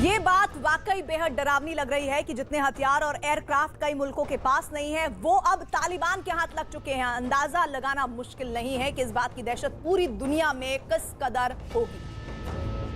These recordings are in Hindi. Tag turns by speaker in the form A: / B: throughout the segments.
A: ये बात वाकई बेहद डरावनी लग रही है कि जितने हथियार और एयरक्राफ्ट कई मुल्कों के पास नहीं है वो अब तालिबान के हाथ लग चुके हैं। अंदाजा लगाना मुश्किल नहीं है कि इस बात की दहशत पूरी दुनिया में किस कदर होगी।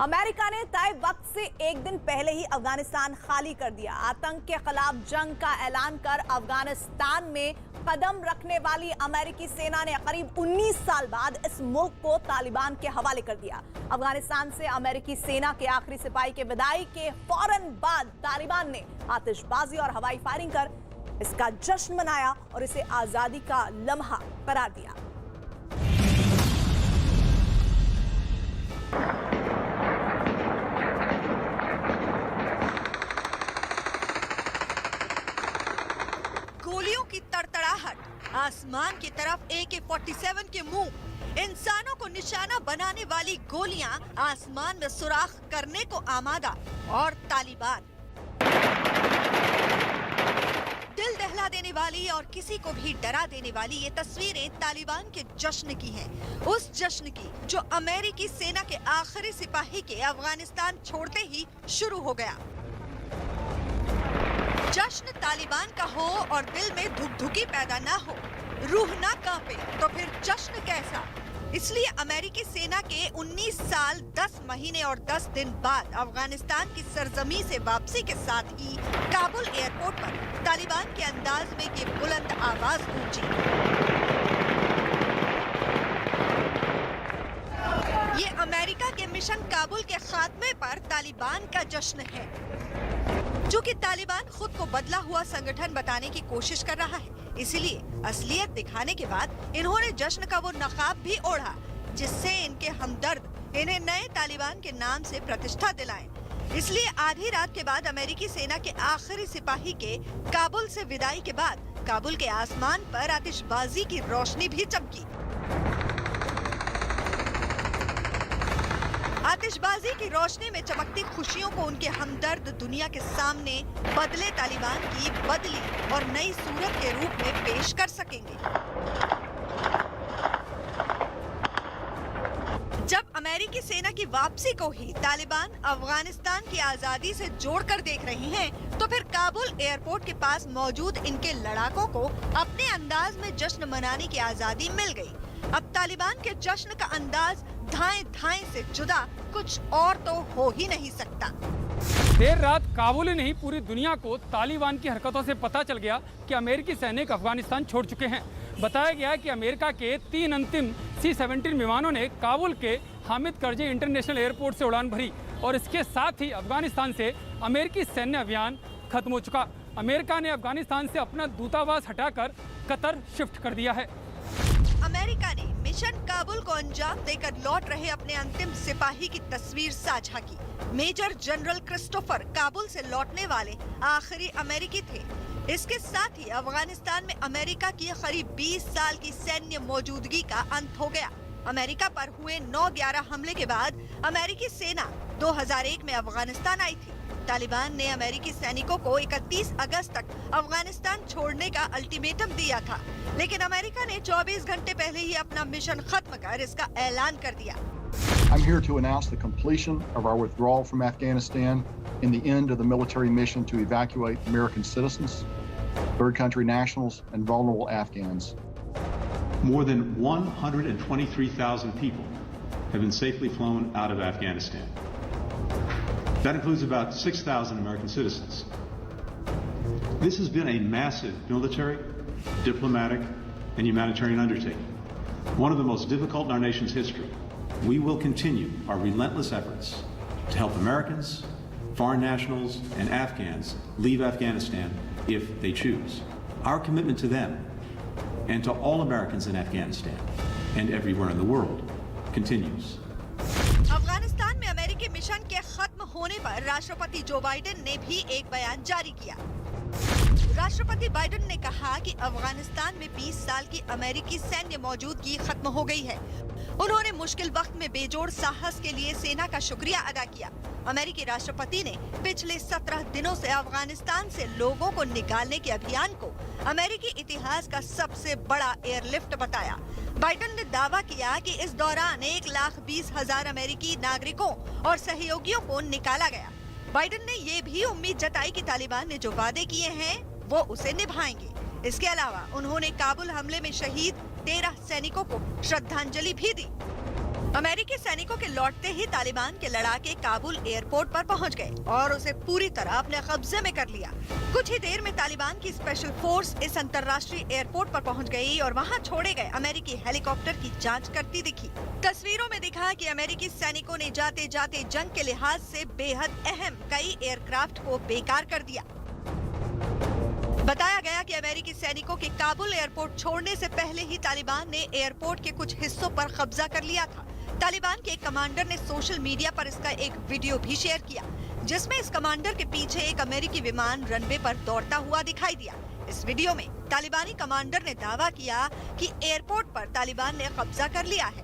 A: अमेरिका ने तय वक्त से एक दिन पहले ही अफगानिस्तान खाली कर दिया। आतंक के खिलाफ जंग का ऐलान कर अफगानिस्तान में कदम रखने वाली अमेरिकी सेना ने करीब 19 साल बाद इस मुल्क को तालिबान के हवाले कर दिया। अफगानिस्तान से अमेरिकी सेना के आखिरी सिपाही के विदाई के फौरन बाद तालिबान ने आतिशबाजी और हवाई फायरिंग कर इसका जश्न मनाया और इसे आजादी का लम्हा करार दिया।
B: गोलियों की तड़तड़ाहट, आसमान की तरफ AK-47 के मुंह, इंसानों को निशाना बनाने वाली गोलियां, आसमान में सुराख करने को आमादा और तालिबान। दिल दहला देने वाली और किसी को भी डरा देने वाली ये तस्वीरें तालिबान के जश्न की हैं। उस जश्न की जो अमेरिकी सेना के आखिरी सिपाही के अफगानिस्तान छोड़ते ही शुरू हो गया। जश्न तालिबान का हो और दिल में धुकधुकी पैदा ना हो, रूह ना कांपे, तो फिर जश्न कैसा? इसलिए अमेरिकी सेना के 19 साल 10 महीने और 10 दिन बाद अफगानिस्तान की सरजमी से वापसी के साथ ही काबुल एयरपोर्ट पर तालिबान के अंदाज में ये बुलंद आवाज गूंजी। ये अमेरिका के मिशन काबुल के खात्मे पर तालिबान का जश्न है। चूंकि तालिबान खुद को बदला हुआ संगठन बताने की कोशिश कर रहा है, इसलिए असलियत दिखाने के बाद इन्होंने जश्न का वो नकाब भी ओढ़ा जिससे इनके हमदर्द इन्हें नए तालिबान के नाम से प्रतिष्ठा दिलाएं। इसलिए आधी रात के बाद अमेरिकी सेना के आखिरी सिपाही के काबुल से विदाई के बाद काबुल के आसमान पर आतिशबाजी की रोशनी भी चमकी। आतिशबाजी की रोशनी में चमकती खुशियों को उनके हमदर्द दुनिया के सामने बदले तालिबान की बदली और नई सूरत के रूप में पेश कर सकेंगे। जब अमेरिकी सेना की वापसी को ही तालिबान अफगानिस्तान की आजादी से जोड़कर देख रही हैं, तो फिर काबुल एयरपोर्ट के पास मौजूद इनके लड़ाकों को अपने अंदाज में जश्न मनाने की आजादी मिल गई। अब तालिबान के जश्न का अंदाज धाएं धाएं से जुदा कुछ और तो हो ही नहीं सकता।
C: देर रात काबुल ही नहीं पूरी दुनिया को तालिबान की हरकतों से पता चल गया कि अमेरिकी सैनिक अफगानिस्तान छोड़ चुके हैं। बताया गया कि अमेरिका के 3 अंतिम C-17 विमानों ने काबुल के हामिद करज़ई इंटरनेशनल एयरपोर्ट से उड़ान भरी और इसके साथ ही अफगानिस्तान से अमेरिकी सैन्य अभियान खत्म हो चुका। अमेरिका ने अफगानिस्तान से अपना दूतावास हटाकर कतर शिफ्ट कर दिया है।
B: अमेरिका ने मिशन काबुल को अंजाम देकर लौट रहे अपने अंतिम सिपाही की तस्वीर साझा की। मेजर जनरल क्रिस्टोफर काबुल से लौटने वाले आखिरी अमेरिकी थे। इसके साथ ही अफगानिस्तान में अमेरिका की करीब 20 साल की सैन्य मौजूदगी का अंत हो गया। अमेरिका पर हुए 9/11 हमले के बाद अमेरिकी सेना 2001 में अफगानिस्तान आई थी। तालिबान ने अमेरिकी सैनिकों को 31 अगस्त तक अफगानिस्तान छोड़ने का अल्टीमेटम दिया था, लेकिन अमेरिका ने 24 घंटे पहले ही अपना मिशन खत्म कर इसका ऐलान कर दिया।
D: I'm here to announce the completion of our withdrawal from Afghanistan and the end of the military mission to evacuate American citizens, third country nationals, and vulnerable Afghans.
E: More than 123,000 people have been safely flown out of Afghanistan. That includes about 6,000 American citizens. This has been a massive military, diplomatic, and humanitarian undertaking, one of the most difficult in our nation's history. We will continue our relentless efforts to help Americans, foreign nationals, and Afghans leave Afghanistan if they choose. Our commitment to them and to all Americans in Afghanistan and everywhere in the world continues.
B: Afghanistan में अमेरिकी मिशन के खत्म होने पर राष्ट्रपति जो बाइडेन ने भी एक बयान जारी किया। राष्ट्रपति बाइडेन ने कहा कि अफगानिस्तान में 20 साल की अमेरिकी सैन्य मौजूदगी खत्म हो गई है। उन्होंने मुश्किल वक्त में बेजोड़ साहस के लिए सेना का शुक्रिया अदा किया। अमेरिकी राष्ट्रपति ने पिछले 17 दिनों से अफगानिस्तान से लोगों को निकालने के अभियान को अमेरिकी इतिहास का सबसे बड़ा एयरलिफ्ट बताया। बाइडेन ने दावा किया कि इस दौरान 1,20,000 अमेरिकी नागरिकों और सहयोगियों को निकाला गया। बाइडेन ने ये भी उम्मीद जताई कि तालिबान ने जो वादे किए हैं वो उसे निभाएंगे। इसके अलावा उन्होंने काबुल हमले में शहीद 13 सैनिकों को श्रद्धांजलि भी दी। अमेरिकी सैनिकों के लौटते ही तालिबान के लड़ाके काबुल एयरपोर्ट पर पहुंच गए और उसे पूरी तरह अपने कब्जे में कर लिया। कुछ ही देर में तालिबान की स्पेशल फोर्स इस अंतर्राष्ट्रीय एयरपोर्ट पर पहुंच गई और वहां छोड़े गए अमेरिकी हेलीकॉप्टर की जांच करती दिखी। तस्वीरों में दिखा कि अमेरिकी सैनिकों ने जाते जाते जंग के लिहाज से बेहद अहम कई एयरक्राफ्ट को बेकार कर दिया। बताया गया कि अमेरिकी सैनिकों के काबुल एयरपोर्ट छोड़ने से पहले ही तालिबान ने एयरपोर्ट के कुछ हिस्सों पर कब्जा कर लिया था। तालिबान के एक कमांडर ने सोशल मीडिया पर इसका एक वीडियो भी शेयर किया, जिसमें इस कमांडर के पीछे एक अमेरिकी विमान रनवे पर दौड़ता हुआ दिखाई दिया। इस वीडियो में तालिबानी कमांडर ने दावा किया कि एयरपोर्ट पर तालिबान ने कब्जा कर लिया है।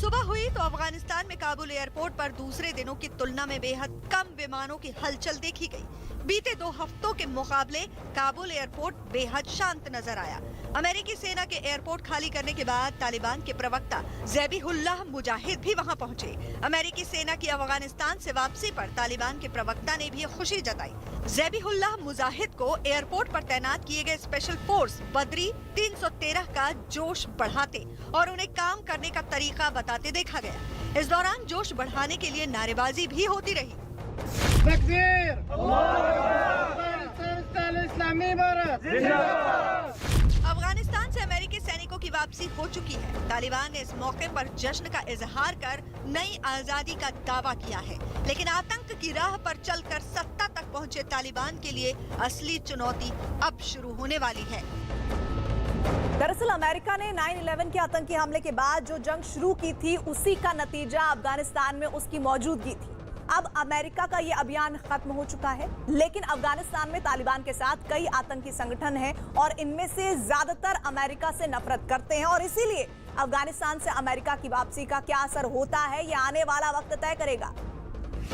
B: सुबह हुई तो अफगानिस्तान में काबुल एयरपोर्ट पर दूसरे दिनों की तुलना में बेहद कम विमानों की हलचल देखी गई। बीते 2 हफ्तों के मुकाबले काबुल एयरपोर्ट बेहद शांत नजर आया। अमेरिकी सेना के एयरपोर्ट खाली करने के बाद तालिबान के प्रवक्ता ज़बीहुल्लाह मुजाहिद भी वहां पहुंचे। अमेरिकी सेना की अफगानिस्तान से वापसी पर तालिबान के प्रवक्ता ने भी खुशी जताई। ज़बीहुल्लाह मुजाहिद को एयरपोर्ट पर तैनात किए गए स्पेशल फोर्स बदरी 313 का जोश बढ़ाते और उन्हें काम करने का तरीका बताते देखा गया। इस दौरान जोश बढ़ाने के लिए नारेबाजी भी होती रही। अफगानिस्तान से अमेरिकी सैनिकों की वापसी हो चुकी है। तालिबान ने इस मौके पर जश्न का इजहार कर नई आजादी का दावा किया है, लेकिन आतंक की राह पर चलकर सत्ता तक पहुंचे तालिबान के लिए असली चुनौती अब शुरू होने वाली है।
A: दरअसल अमेरिका ने 9/11 के आतंकी हमले के बाद जो जंग शुरू की थी, उसी का नतीजा अफगानिस्तान में उसकी मौजूदगी थी। अब अमेरिका का ये अभियान खत्म हो चुका है, लेकिन अफगानिस्तान में तालिबान के साथ कई आतंकी संगठन हैं और इनमें से ज्यादातर अमेरिका से नफरत करते हैं और इसीलिए अफगानिस्तान से अमेरिका की वापसी का क्या असर होता है, ये आने वाला वक्त तय करेगा।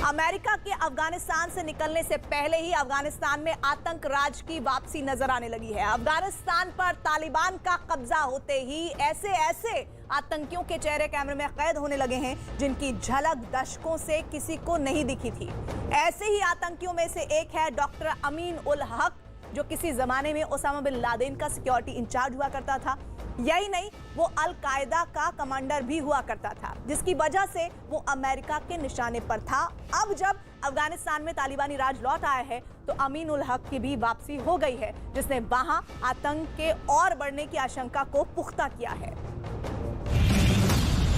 A: अमेरिका के अफगानिस्तान से निकलने से पहले ही अफगानिस्तान में आतंक राज की वापसी नजर आने लगी है। अफगानिस्तान पर तालिबान का कब्जा होते ही ऐसे आतंकियों के चेहरे कैमरे में कैद होने लगे हैं जिनकी झलक दशकों से किसी को नहीं दिखी थी। ऐसे ही आतंकियों में से एक है डॉक्टर अमीन उल हक, जो किसी जमाने में ओसामा बिन लादेन का सिक्योरिटी इंचार्ज हुआ करता था। यही नहीं, वो अल कायदा का कमांडर भी हुआ करता था, जिसकी वजह से वो अमेरिका के निशाने पर था। अब जब अफगानिस्तान में तालिबानी राज लौट आया है तो अमीन उल हक की भी वापसी हो गई है, जिसने वहां आतंक के और बढ़ने की आशंका को पुख्ता किया है।